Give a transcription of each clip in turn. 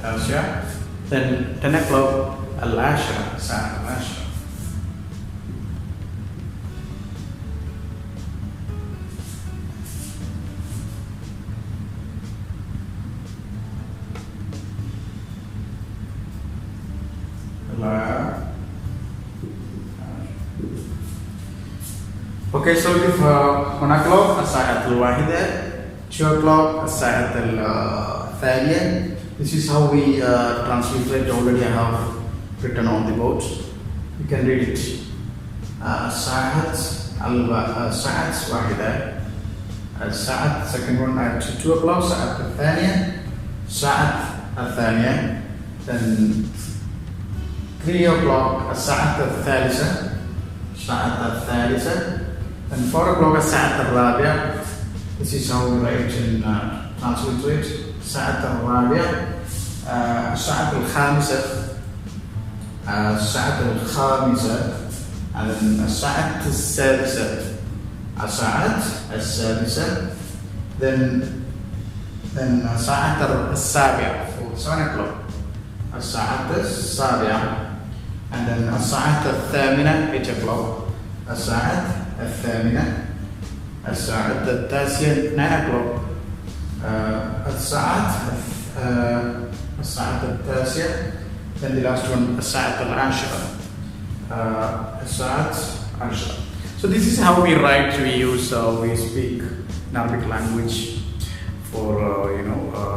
التاسعة. Then 10 o'clock العاشرة الساعة العاشرة. Okay, so if 1 o'clock الساعة الواحدة, 2 o'clock الساعة الثانية. This is how we translate. Already I have written on the board. You can read it. الساعة الواحدة, الساعة second one at 2 o'clock الساعة الثانية, الساعة الثانية. Then 3 o'clock الساعة الثالثة, الساعة الثالثة. Then 4 o'clock الساعة الرابعة. This is how we write in translate. الساعة الرابعة, الساعة الخامسة, الساعة الخامسة. And then الساعة السادسة, الساعة السادسة. Then الساعة السابعة, 7 o'clock الساعة السابعة. And then الساعة الثامنة, 8 o'clock الساعة الثامنة. الساعة التاسعة, 9 o'clock الساعة التاسعة. Then the last one الساعة العاشرة, الساعة العاشرة. So this is how we write, we use, we speak in Arabic language for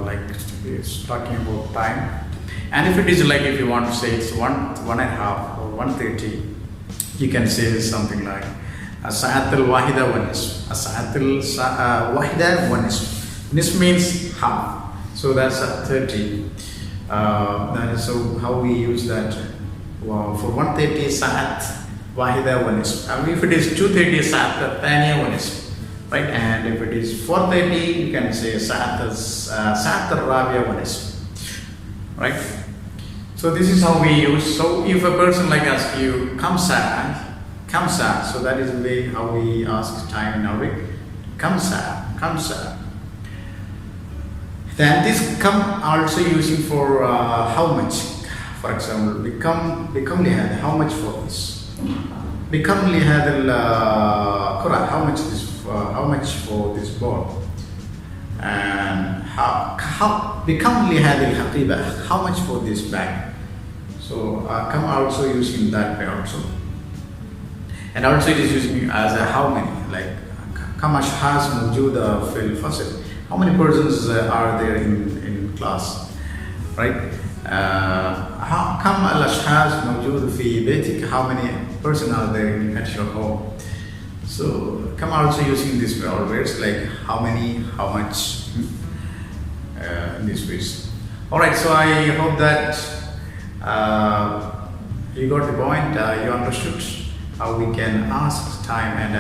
like it's talking about time. And if it is like, if you want to say it's 1:30 or 1:30, you can say something like الساعة الواحدة والنصف, الساعة الواحدة والنصف. Nisf means half, so that's 30. That is so how we use that. Wow. For 1:30 ساعة واحدة والنصف. And if it is 2:30 ساعة الثانية والنصف, right? And if it is 4:30, you can say ساعة الرابعة والنصف, right? So this is how we use. So if a person like asks you kamsa, so that is the way how we ask time in Arabic. Kamsa. Then this come also using for how much. For example, become lihad, how much for this? Become lihad al how much for this ball? And how become lihad al haqiba, how much for this bag? So come also using that way also. And also it is using as a how many, like كم أشخاص موجودة في الفصل, how many persons are there in class, right? كم الأشخاص موجودة في بيتك, how many persons are there at your home? So come also using this way always, like how many, how much, in this ways. Alright, so I hope that you got the point, you understood how we can ask time and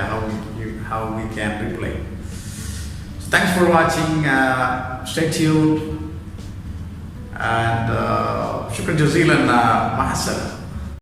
how we can reply. So thanks for watching. Stay tuned and shukran jazilan. Mahassalam.